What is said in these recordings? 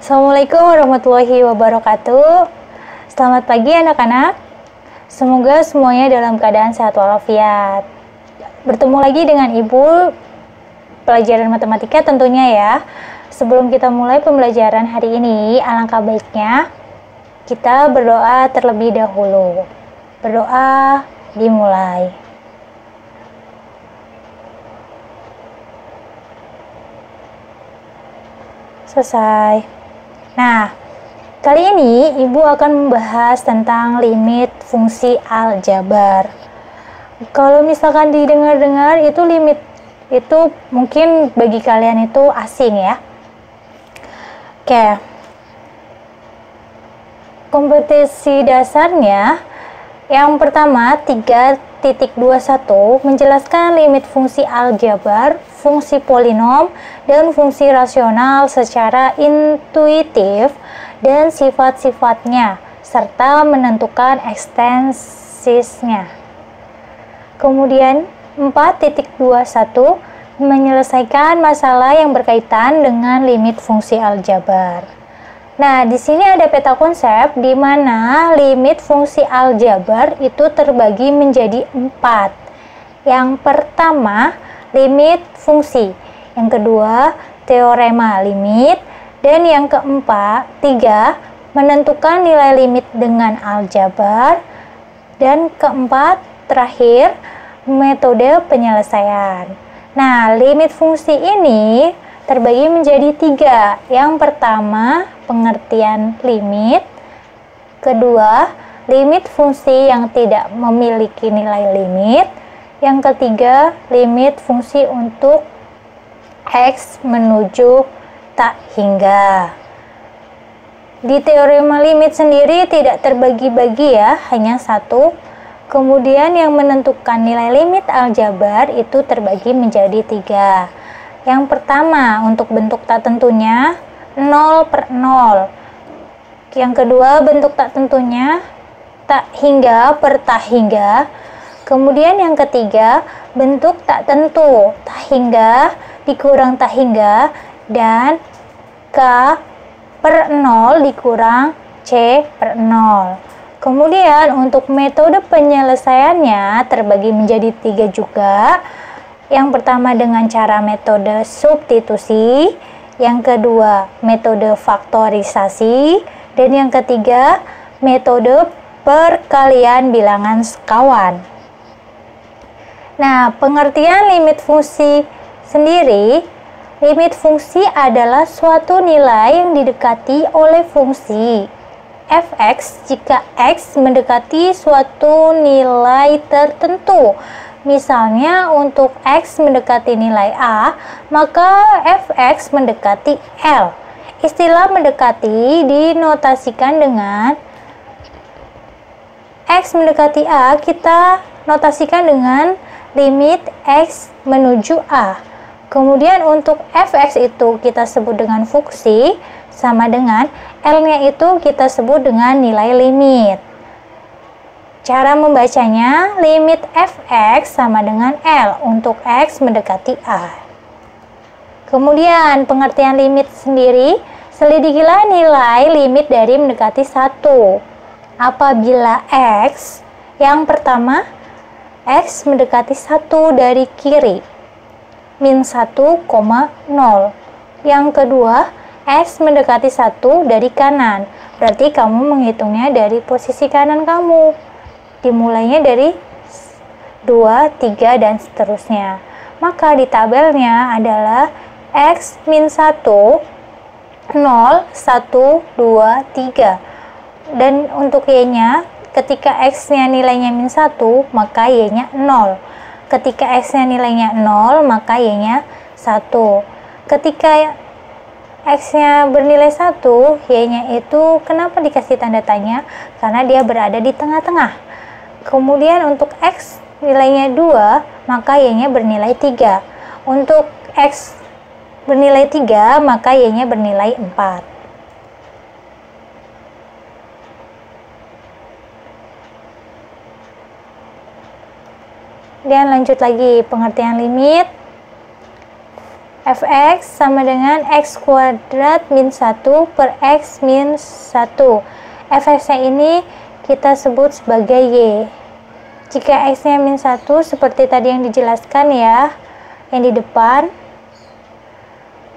Assalamualaikum warahmatullahi wabarakatuh. Selamat pagi anak-anak. Semoga semuanya dalam keadaan sehat walafiat. Bertemu lagi dengan Ibu pelajaran matematika tentunya ya. Sebelum kita mulai pembelajaran hari ini, alangkah baiknya kita berdoa terlebih dahulu. Berdoa dimulai. Selesai. Nah, kali ini Ibu akan membahas tentang limit fungsi aljabar. Kalau misalkan didengar-dengar itu limit itu mungkin bagi kalian itu asing ya. Oke. Kompetisi dasarnya yang pertama 3.21 menjelaskan limit fungsi aljabar, fungsi polinom, dan fungsi rasional secara intuitif dan sifat-sifatnya, serta menentukan ekstensisnya. Kemudian 4.21 menyelesaikan masalah yang berkaitan dengan limit fungsi aljabar. Nah, di sini ada peta konsep di mana limit fungsi aljabar itu terbagi menjadi 4. Yang pertama, limit fungsi. Yang kedua, teorema limit. Dan yang keempat, 3, menentukan nilai limit dengan aljabar. Dan keempat, terakhir, metode penyelesaian. Nah, limit fungsi ini terbagi menjadi 3. Yang pertama, pengertian limit. Kedua, limit fungsi yang tidak memiliki nilai limit. Yang ketiga, limit fungsi untuk X menuju tak hingga. Di teorema limit sendiri tidak terbagi-bagi ya, hanya 1. Kemudian yang menentukan nilai limit aljabar itu terbagi menjadi 3. Yang pertama, untuk bentuk tak tentunya 0/0. Yang kedua, bentuk tak tentunya tak hingga per tak hingga. Kemudian yang ketiga, bentuk tak tentu tak hingga dikurang tak hingga dan K/0 dikurang C/0. Kemudian untuk metode penyelesaiannya terbagi menjadi 3 juga. Yang pertama dengan cara metode substitusi, yang kedua metode faktorisasi, dan yang ketiga metode perkalian bilangan sekawan. Nah, pengertian limit fungsi sendiri, limit fungsi adalah suatu nilai yang didekati oleh fungsi f(x) jika x mendekati suatu nilai tertentu. Misalnya untuk X mendekati nilai A, maka fx mendekati L. Istilah mendekati dinotasikan dengan X mendekati A, kita notasikan dengan limit X menuju A. Kemudian untuk fx itu kita sebut dengan fungsi, sama dengan L-nya itu kita sebut dengan nilai limit. Cara membacanya, limit fx sama dengan L untuk X mendekati A. Kemudian, pengertian limit sendiri, selidikilah nilai limit dari mendekati 1. Apabila X, yang pertama, X mendekati 1 dari kiri, min 1,0. Yang kedua, X mendekati 1 dari kanan, berarti kamu menghitungnya dari posisi kanan kamu. Dimulainya dari 2, 3, dan seterusnya. Maka di tabelnya adalah X min 1, 0, 1, 2, 3. Dan untuk Y-nya, ketika X-nya nilainya min 1, maka Y-nya 0. Ketika X-nya nilainya 0, maka Y-nya 1. Ketika X-nya bernilai 1, Y-nya itu kenapa dikasih tanda tanya? Karena dia berada di tengah-tengah. Kemudian untuk X nilainya 2, maka Y-nya bernilai 3. Untuk X bernilai 3, maka Y-nya bernilai 4. Dan lanjut lagi pengertian limit. fx sama dengan x kuadrat min 1 per x min 1. Fx-nya ini kita sebut sebagai y. Jika x-nya min 1 seperti tadi yang dijelaskan ya, yang di depan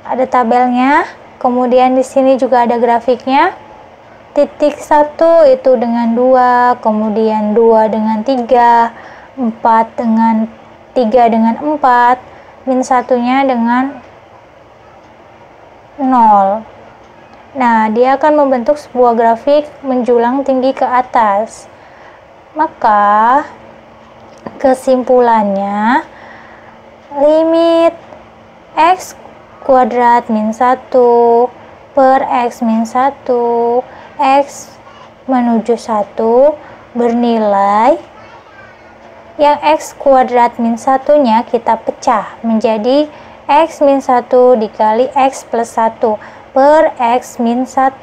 ada tabelnya, kemudian di sini juga ada grafiknya. Titik 1 itu dengan 2, kemudian 2 dengan 3, 4 dengan 3 dengan 4, min 1-nya dengan 0. Nah, dia akan membentuk sebuah grafik menjulang tinggi ke atas. Maka kesimpulannya, limit x kuadrat min 1 per x min 1 x menuju 1 bernilai yang x kuadrat min 1-nya kita pecah menjadi x min 1 dikali x plus 1 per x min 1.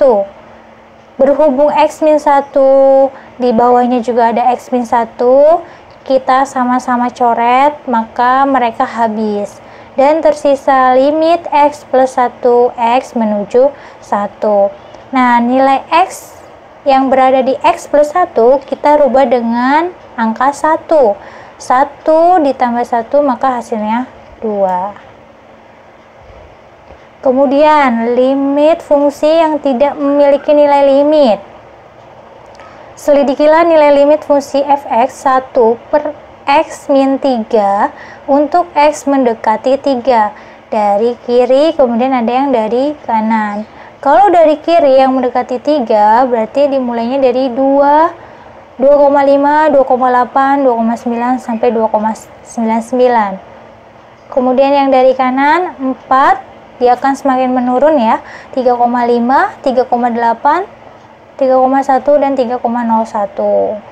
Berhubung x min 1 di bawahnya juga ada x min 1, kita sama-sama coret, maka mereka habis. Dan tersisa limit x plus 1 x menuju 1. Nah, nilai x yang berada di x plus 1 kita rubah dengan angka 1. 1 ditambah 1 maka hasilnya 2. Kemudian limit fungsi yang tidak memiliki nilai limit. Selidikilah nilai limit fungsi fx 1 per x min 3 untuk x mendekati 3. Dari kiri, kemudian ada yang dari kanan. Kalau dari kiri yang mendekati 3 berarti dimulainya dari 2, 2,5, 2,8, 2,9 sampai 2,99. Kemudian yang dari kanan 4, dia akan semakin menurun ya, 3,5, 3,8, 3,1 dan 3,01.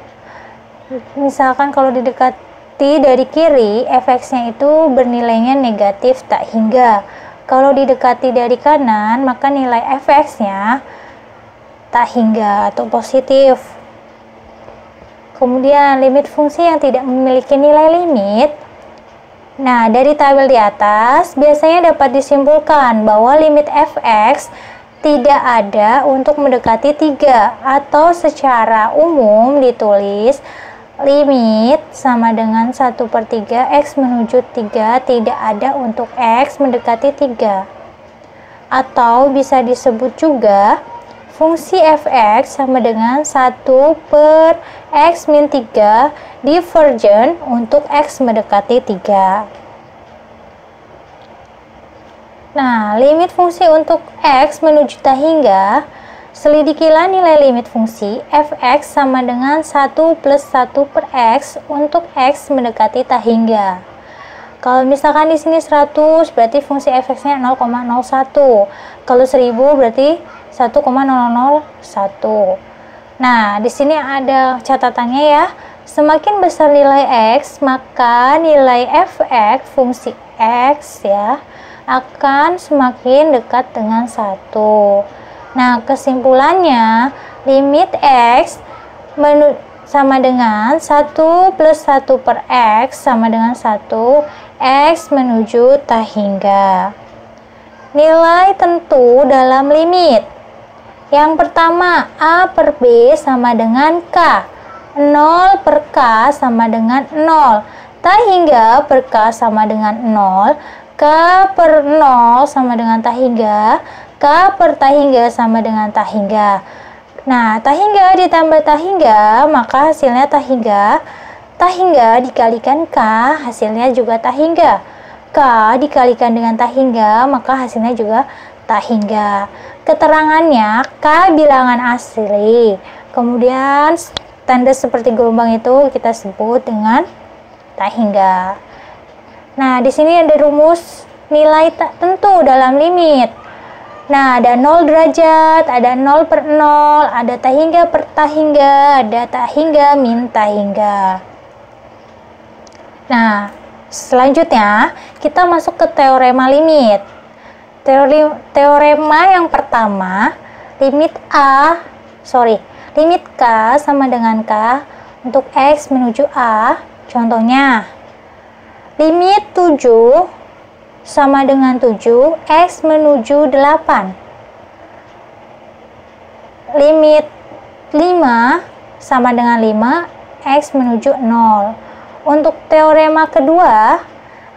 Misalkan kalau didekati dari kiri, fx-nya itu bernilainya negatif tak hingga. Kalau didekati dari kanan, maka nilai fx-nya tak hingga atau positif. Kemudian limit fungsi yang tidak memiliki nilai limit. Nah, dari tabel di atas biasanya dapat disimpulkan bahwa limit fx tidak ada untuk mendekati 3, atau secara umum ditulis limit sama dengan 1/3 x menuju 3 tidak ada untuk x mendekati 3. Atau bisa disebut juga fungsi fx sama dengan 1 per x min 3 divergen untuk x mendekati 3. Nah, limit fungsi untuk x menuju tak hingga, selidikilah nilai limit fungsi fx sama dengan 1 plus 1 per x untuk x mendekati tak hingga. Kalau misalkan di sini 100 berarti fungsi fx-nya 0,01. Kalau 1000 berarti 1,001. Nah, di sini ada catatannya ya. Semakin besar nilai x, maka nilai fx fungsi x ya akan semakin dekat dengan 1. Nah, kesimpulannya limit x sama dengan 1 plus 1 per x sama dengan 1 x menuju tak hingga. Nilai tentu dalam limit. Yang pertama, A per B sama dengan K. 0 per K sama dengan 0. Tak hingga per K sama dengan 0. K per 0 sama dengan tak hingga. K per tak hingga sama dengan tak hingga. Nah, tak hingga ditambah tak hingga, maka hasilnya tak hingga. Tak hingga dikalikan K, hasilnya juga tak hingga. K dikalikan dengan tak hingga, maka hasilnya juga tak hingga. Keterangannya K bilangan asli. Kemudian tanda seperti gelombang itu kita sebut dengan tak hingga. Nah, di sini ada rumus nilai tak tentu dalam limit. Nah, ada 0 derajat, ada 0 per 0, ada tak hingga per tak hingga, ada tak hingga min tak hingga. Nah, selanjutnya kita masuk ke teorema limit. Teorema yang pertama, limit K sama dengan K untuk X menuju A. Contohnya, limit 7 sama dengan 7, X menuju 8. Limit 5 sama dengan 5, X menuju 0. Untuk teorema kedua,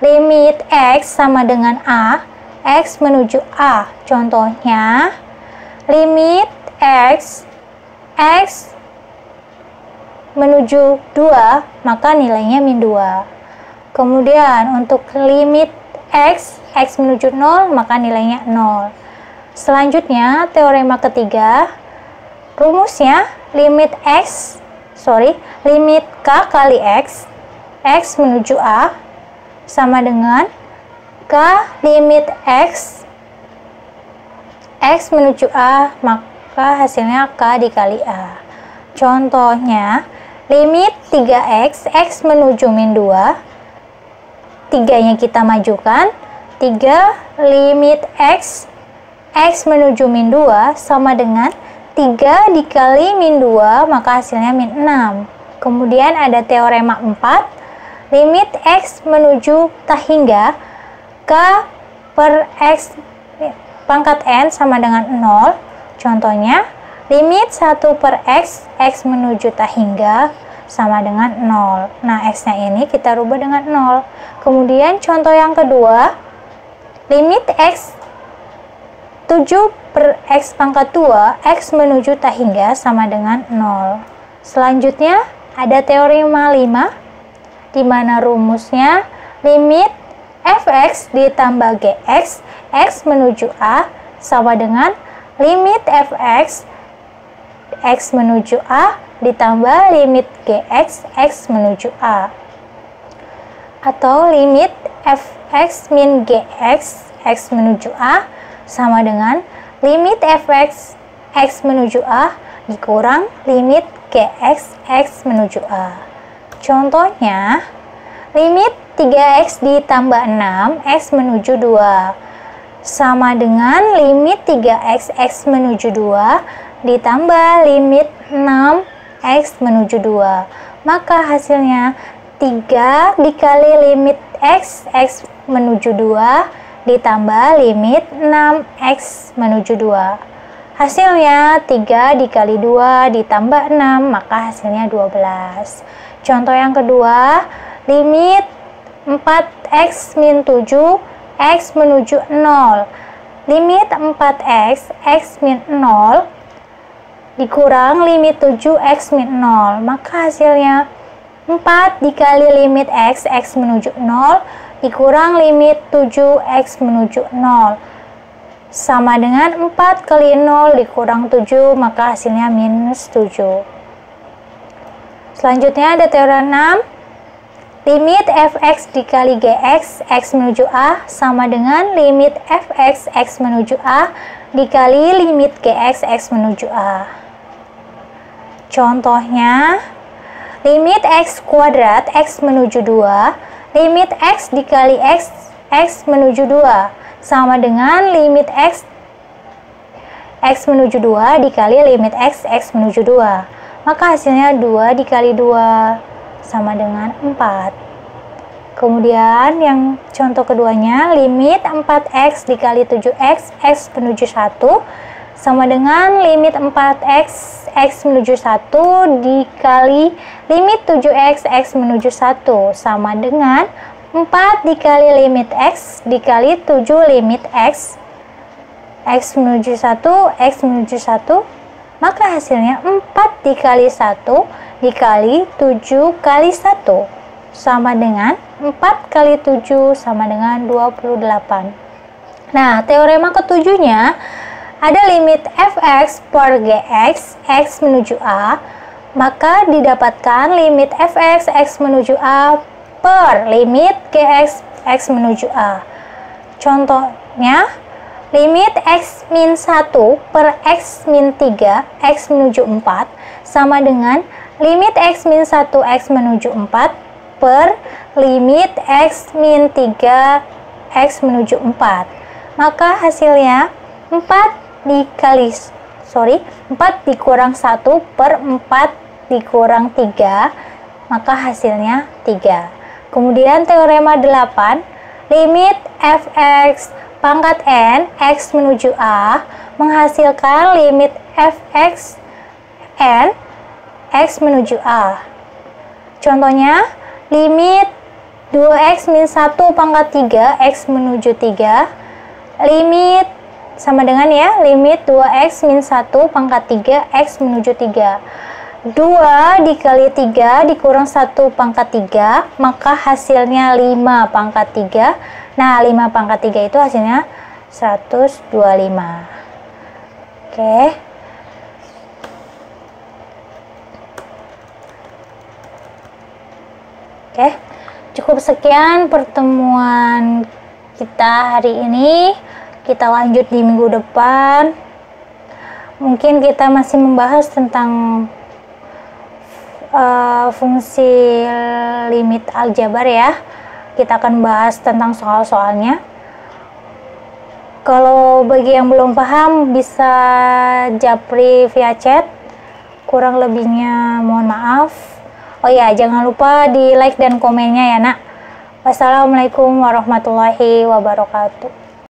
limit X sama dengan A, X menuju A. Contohnya, limit X menuju 2, maka nilainya min 2. Kemudian untuk limit X menuju 0, maka nilainya 0. Selanjutnya, teorema ketiga, rumusnya limit K kali X menuju A sama dengan K limit X menuju A, maka hasilnya K dikali A. Contohnya, limit 3X menuju min 2, 3-nya kita majukan, 3 limit X menuju min 2 sama dengan 3 dikali min 2, maka hasilnya min 6. Kemudian ada teorema 4, limit X menuju tak hingga, K per X pangkat N sama dengan 0. Contohnya, limit 1 per X menuju tak hingga sama dengan 0. Nah, X-nya ini kita rubah dengan 0. Kemudian contoh yang kedua, limit X 7 per X pangkat 2, X menuju tak hingga sama dengan 0. Selanjutnya, ada teorema 5, di mana rumusnya limit Fx ditambah Gx, X menuju A, sama dengan limit Fx, X menuju A, ditambah limit Gx, X menuju A. Atau limit Fx min Gx, X menuju A, sama dengan limit Fx, X menuju A, dikurang limit Gx, X menuju A. Contohnya, limit 3X ditambah 6, X menuju 2, sama dengan limit 3X, X menuju 2, ditambah limit 6, X menuju 2. Maka hasilnya 3 dikali limit X menuju 2, ditambah limit 6X menuju 2. Hasilnya 3 dikali 2 ditambah 6, maka hasilnya 12. Contoh yang kedua, limit 4X min 7, X menuju 0. Limit 4X, X min 0, dikurang limit 7X min 0. Maka hasilnya 4 dikali limit X menuju 0, dikurang limit 7X menuju 0. Sama dengan 4 kali 0 dikurang 7, maka hasilnya minus 7. Selanjutnya ada teorema 6, limit Fx dikali Gx, X menuju A, sama dengan limit Fx, X menuju A, dikali limit Gx, X menuju A. Contohnya, limit X kuadrat, X menuju 2, limit X dikali X menuju 2, sama dengan limit X menuju 2 dikali limit X menuju 2. Maka hasilnya 2 dikali 2 sama dengan 4. Kemudian yang contoh keduanya, limit 4X dikali 7X, X menuju 1, sama dengan limit 4X, X menuju 1 dikali limit 7X, X menuju 1, sama dengan 4 dikali limit X dikali 7 limit X menuju 1, X menuju 1, maka hasilnya 4 dikali 1 dikali 7 kali 1, sama dengan 4 kali 7 sama dengan 28. Nah, teorema ketujuhnya, ada limit Fx per Gx, X menuju A, maka didapatkan limit Fx, X menuju A per limit Gx, X menuju A. Contohnya, limit X min 1 per X min 3, X menuju 4, sama dengan limit X min 1, X menuju 4 per limit X min 3, X menuju 4. Maka hasilnya 4 dikurang 1 per 4 dikurang 3, maka hasilnya 3. Kemudian teorema 8, limit fx pangkat n x menuju a menghasilkan limit fx n x menuju a. Contohnya, limit 2x min 1 pangkat 3 x menuju 3, limit sama dengan ya, limit 2x min 1 pangkat 3 x menuju 3. 2 dikali 3 dikurang 1 pangkat 3, maka hasilnya 5 pangkat 3. Nah, 5 pangkat 3 itu hasilnya 125. Oke. Oke, cukup sekian pertemuan kita hari ini. Kita lanjut di minggu depan. Mungkin kita masih membahas tentang fungsi limit aljabar ya. Kita akan bahas tentang soal-soalnya. Kalau bagi yang belum paham bisa japri via chat. Kurang lebihnya mohon maaf. Oh ya, jangan lupa di like dan komennya ya nak. Wassalamualaikum warahmatullahi wabarakatuh.